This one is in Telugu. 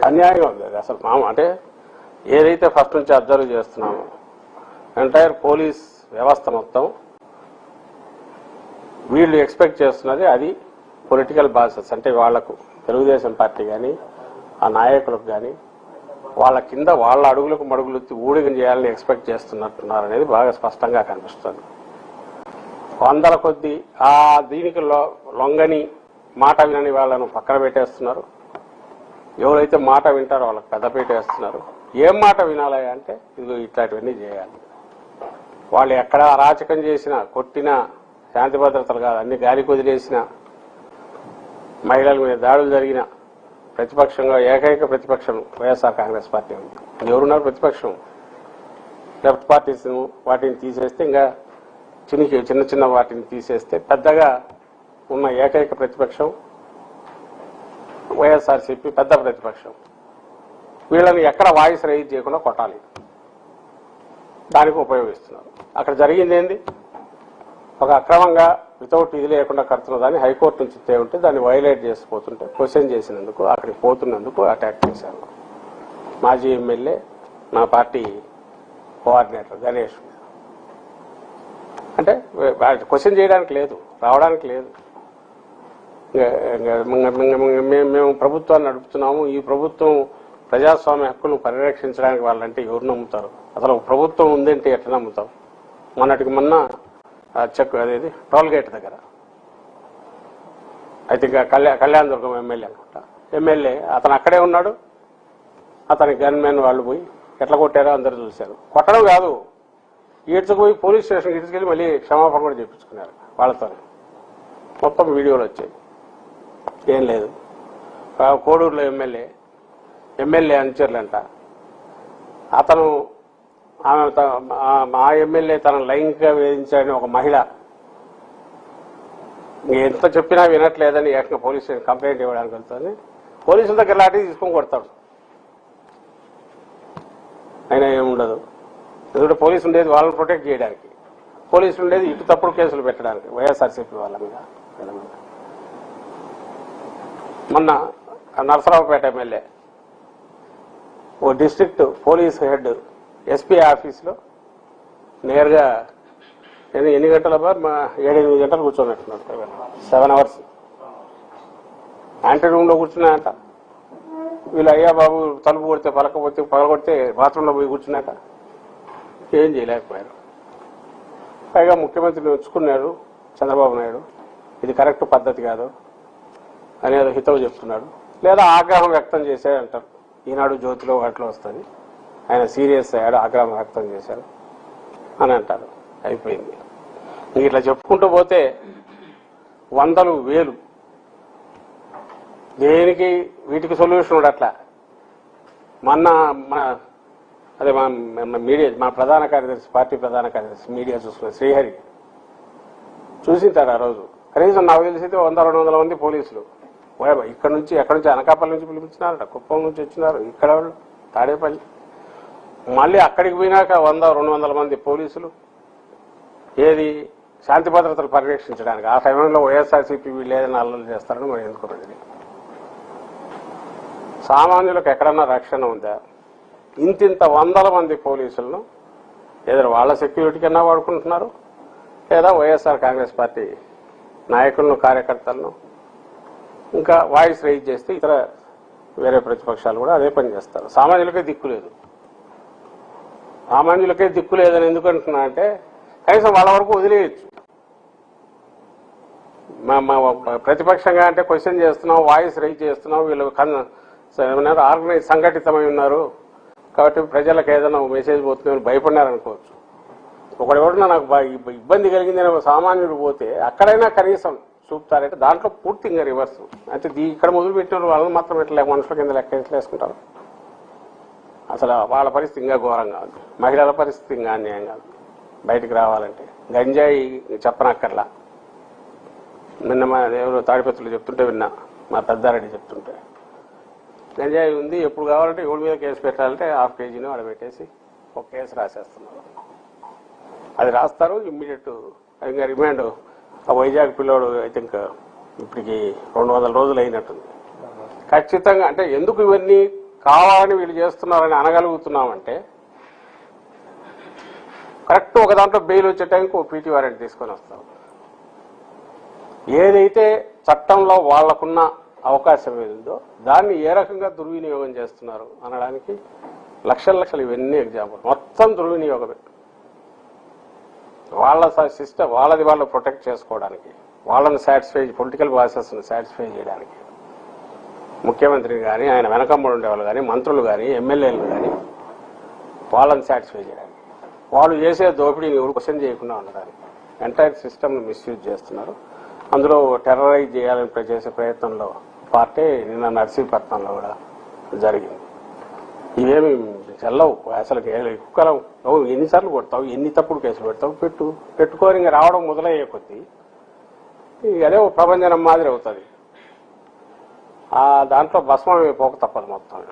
అన్యాయంగా ఉంది అసలు. అంటే ఏదైతే ఫస్ట్ నుంచి అబ్జర్వ్ చేస్తున్నామో ఎంటైర్ పోలీస్ వ్యవస్థ మొత్తం వీళ్ళు ఎక్స్పెక్ట్ చేస్తున్నది అది పొలిటికల్ బాసెస్ అంటే వాళ్లకు తెలుగుదేశం పార్టీ కానీ ఆ నాయకులకు కానీ వాళ్ళ కింద వాళ్ళ అడుగులకు మడుగులు ఊడిగం చేయాలని ఎక్స్పెక్ట్ చేస్తున్నట్టున్నారు అనేది బాగా స్పష్టంగా కనిపిస్తుంది. వందల కొద్దీ ఆ దీనికి లొంగని మాట వినని వాళ్ళను పక్కన పెట్టేస్తున్నారు. ఎవరైతే మాట వింటారో వాళ్ళకి పెద్దపీట వేస్తున్నారు. ఏం మాట వినాలి అంటే ఇది ఇట్లాంటివన్నీ చేయాలి. వాళ్ళు ఎక్కడ అరాచకం చేసినా కొట్టినా శాంతి భద్రతలు కాదు అన్ని గాలికి వదిలేసిన మహిళల మీద దాడులు జరిగిన ప్రతిపక్షంగా ఏకైక ప్రతిపక్షం వైఎస్ఆర్ కాంగ్రెస్ పార్టీ ఉంది. ఎవరున్నారు ప్రతిపక్షం? లెఫ్ట్ పార్టీస్ వాటిని తీసేస్తే ఇంకా చిన్న చిన్న వాటిని తీసేస్తే పెద్దగా ఉన్న ఏకైక ప్రతిపక్షం వైఎస్ఆర్సీపీ పెద్ద ప్రతిపక్షం. వీళ్ళని ఎక్కడ వాయిస్ రైజ్ చేయకుండా కొట్టాలి, దానికి ఉపయోగిస్తున్నారు. అక్కడ జరిగింది ఏంది? ఒక అక్రమంగా వితౌట్ ఇది లేకుండా కడుతున్న దాన్ని హైకోర్టు నుంచి ఉంటే దాన్ని వైలేట్ చేసిపోతుంటే క్వశ్చన్ చేసినందుకు అక్కడికి పోతున్నందుకు అటాక్ చేశారు. మాజీ ఎమ్మెల్యే నా పార్టీ కోఆర్డినేటర్ గణేష్. అంటే క్వశ్చన్ చేయడానికి లేదు, రావడానికి లేదు. మేము ప్రభుత్వాన్ని నడుపుతున్నాము, ఈ ప్రభుత్వం ప్రజాస్వామ్య హక్కులను పరిరక్షించడానికి వాళ్ళంటే ఎవరు నమ్ముతారు? అసలు ప్రభుత్వం ఉందంటే ఎట్లా నమ్ముతాం? మొన్నటికి మొన్న చెక్ అదేది టోల్ గేట్ దగ్గర అయితే కళ్యాణ దుర్గం ఎమ్మెల్యే అనుకుంటా, ఎమ్మెల్యే అతను అక్కడే ఉన్నాడు. అతని గన్మెన్ వాళ్ళు పోయి ఎట్లా కొట్టారో అందరూ చూశారు. కొట్టడం కాదు, ఈడ్చుకుపోయి పోలీస్ స్టేషన్కి తీసుకెళ్ళి మళ్ళీ క్షమాపణ కూడా చేయించుకున్నారు వాళ్ళతో. మొత్తం వీడియోలు వచ్చాయి. ఏం లేదు. కోడూరులో ఎమ్మెల్యే అనుచరులంట. అతను ఆ ఎమ్మెల్యే తన లైంగికంగా వేధించాడని ఒక మహిళ ఎంత చెప్పినా వినట్లేదని ఏకంగా పోలీస్ స్టేషన్ కంప్లైంట్ ఇవ్వడానికి వెళ్తుంది. పోలీసుల దగ్గర లాంటివి తీసుకొని కొడతాడు. అయినా ఏముండదు. ఎందుకంటే పోలీసు ఉండేది వాళ్ళని ప్రొటెక్ట్ చేయడానికి, పోలీసులు ఉండేది ఇటు తప్పుడు కేసులు పెట్టడానికి వైఎస్ఆర్సీపీ వాళ్ళ మీద. మొన్న నరసరావుపేట ఎమ్మెల్యే ఓ డిస్ట్రిక్ట్ పోలీస్ హెడ్ ఎస్పీ ఆఫీస్లో నేరుగా ఎన్ని గంటల 7-8 గంటలు కూర్చోనట్టున్నారు. 7 hours యాంటీ రూమ్లో కూర్చున్నాయట. వీళ్ళు అయ్యా బాబు తలుపు కొడితే పగలగొడితే బాత్రూంలో పోయి కూర్చున్నాక ఏం చేయలేకపోయారు. పైగా ముఖ్యమంత్రిని ఉంచుకున్నాడు చంద్రబాబు నాయుడు. ఇది కరెక్ట్ పద్ధతి కాదు అనేది హితవు చెప్తున్నాడు. లేదా ఆగ్రహం వ్యక్తం చేశాడంటారు. ఈనాడు జ్యోతిలో వాటిలో వస్తుంది. ఆయన సీరియస్ అయ్యాడు, ఆగ్రహం వ్యక్తం చేశారు అని అంటారు. అయిపోయింది. ఇట్లా చెప్పుకుంటూ పోతే వందలు వేలు. దేనికి వీటికి సొల్యూషన్ ఉండట్లా. అదే మా ప్రధాన కార్యదర్శి, పార్టీ ప్రధాన కార్యదర్శి మీడియా చూసుకున్న శ్రీహరి చూసింటారు. ఆ రోజు కనీసం నాకు తెలిసితే 100-200 మంది పోలీసులు ఇక్కడ నుంచి ఎక్కడి నుంచి అనకాపల్లి నుంచి పిలిపించినారట, కుప్పం నుంచి వచ్చినారు, ఇక్కడ వాళ్ళు తాడేపల్లి. మళ్ళీ అక్కడికి పోయినాక 100-200 మంది పోలీసులు ఏది శాంతి భద్రతలు పరిరక్షించడానికి. ఆ సమయంలో వైఎస్ఆర్సీపీ వీళ్ళు ఏదైనా అల్లలు చేస్తారని మనం ఎందుకున్నది. సామాన్యులకు ఎక్కడన్నా రక్షణ ఉందా? ఇంతింత 100 మంది పోలీసులను ఏదైనా వాళ్ళ సెక్యూరిటీ కన్నా వాడుకుంటున్నారు, లేదా వైఎస్ఆర్ కాంగ్రెస్ పార్టీ నాయకులను కార్యకర్తలను ఇంకా వాయిస్ రైజ్ చేస్తే ఇతర వేరే ప్రతిపక్షాలు కూడా అదే పని చేస్తారు. సామాన్యులకే దిక్కు లేదు. సామాన్యులకే దిక్కు లేదని ఎందుకంటున్నా అంటే కనీసం వాళ్ళ వరకు వదిలేయచ్చు. ప్రతిపక్షంగా అంటే క్వశ్చన్ చేస్తున్నాం, వాయిస్ రైజ్ చేస్తున్నాం, వీళ్ళు ఏమన్నారు ఆర్గనైజ్ సంఘటితమై ఉన్నారు కాబట్టి ప్రజలకు ఏదైనా మెసేజ్ పోతుందని భయపడినారనుకోవచ్చు. ఒకడెవడన్నా నాకు ఇబ్బంది కలిగింది అని సామాన్యుడు పోతే అక్కడైనా కనీసం చూపుతారంటే దాంట్లో పూర్తిగా రివర్స్. అంటే ఇక్కడ మొదలుపెట్టిన వాళ్ళని మాత్రం ఇట్లా మనుషుల కింద లెక్క వేసుకుంటారు. అసలు వాళ్ళ పరిస్థితి ఇంకా ఘోరంగా ఉంది. మహిళల పరిస్థితి ఇంకా అన్యాయంగా ఉంది. బయటికి రావాలంటే గంజాయి చెప్పనక్కర్లా. నిన్న మా ఎవరు తాడిపత్రులు చెప్తుంటే విన్నా, మా పెద్దారెడ్డి చెప్తుంటే గంజాయి ఉంది, ఎప్పుడు కావాలంటే ఎవరి మీద కేసు పెట్టాలంటే ½ kg ఆడబెట్టేసి ఒక కేసు రాసేస్తున్నారు. అది రాస్తారు ఇమ్మీడియట్ ఇంకా రిమాండ్. ఆ వైజాగ్ పిల్లోడు ఐ థింక్ ఇప్పటికి 200 రోజులు అయినట్టుంది. ఖచ్చితంగా అంటే ఎందుకు ఇవన్నీ కావాలని వీళ్ళు చేస్తున్నారని అనగలుగుతున్నామంటే కరెక్ట్ ఒక దాంట్లో బెయిల్ వచ్చే టైంకి ఓ పీటీ వారెంట్ తీసుకొని వస్తాం. ఏదైతే చట్టంలో వాళ్లకున్న అవకాశం ఏదో దాన్ని ఏ రకంగా దుర్వినియోగం చేస్తున్నారు అనడానికి లక్షలు ఇవన్నీ ఎగ్జాంపుల్. మొత్తం దుర్వినియోగమే. వాళ్ళ సిస్టమ్ వాళ్ళది వాళ్ళు ప్రొటెక్ట్ చేసుకోవడానికి, వాళ్ళని సాటిస్ఫై, పొలిటికల్ ప్రాసెస్ని సాటిస్ఫై చేయడానికి ముఖ్యమంత్రిని కానీ, ఆయన వెనకమ్మడి ఉండేవాళ్ళు కానీ, మంత్రులు కానీ, ఎమ్మెల్యేలు కానీ వాళ్ళని సాటిస్ఫై చేయడానికి, వాళ్ళు చేసే దోపిడీని ఎవరు క్వశ్చన్ చేయకుండా ఉండడానికి ఎంటైర్ సిస్టమ్ను మిస్యూజ్ చేస్తున్నారు. అందులో టెర్రరైజ్ చేయాలని చేసే ప్రయత్నంలో పార్టీ నిన్న నర్సీపట్నంలో కూడా జరిగింది. ఇవేమి చెల్లవు అసలు. కుక్కలం ఎన్నిసార్లు కొడతావు, ఎన్ని తప్పుడు కేసులు పెడతావు, పెట్టుకొని ఇంకా రావడం మొదలయ్యే కొద్దీ అదే ఒక ప్రభంజనం మాదిరి అవుతుంది. దాంట్లో భస్మం పోక తప్పదు మొత్తం.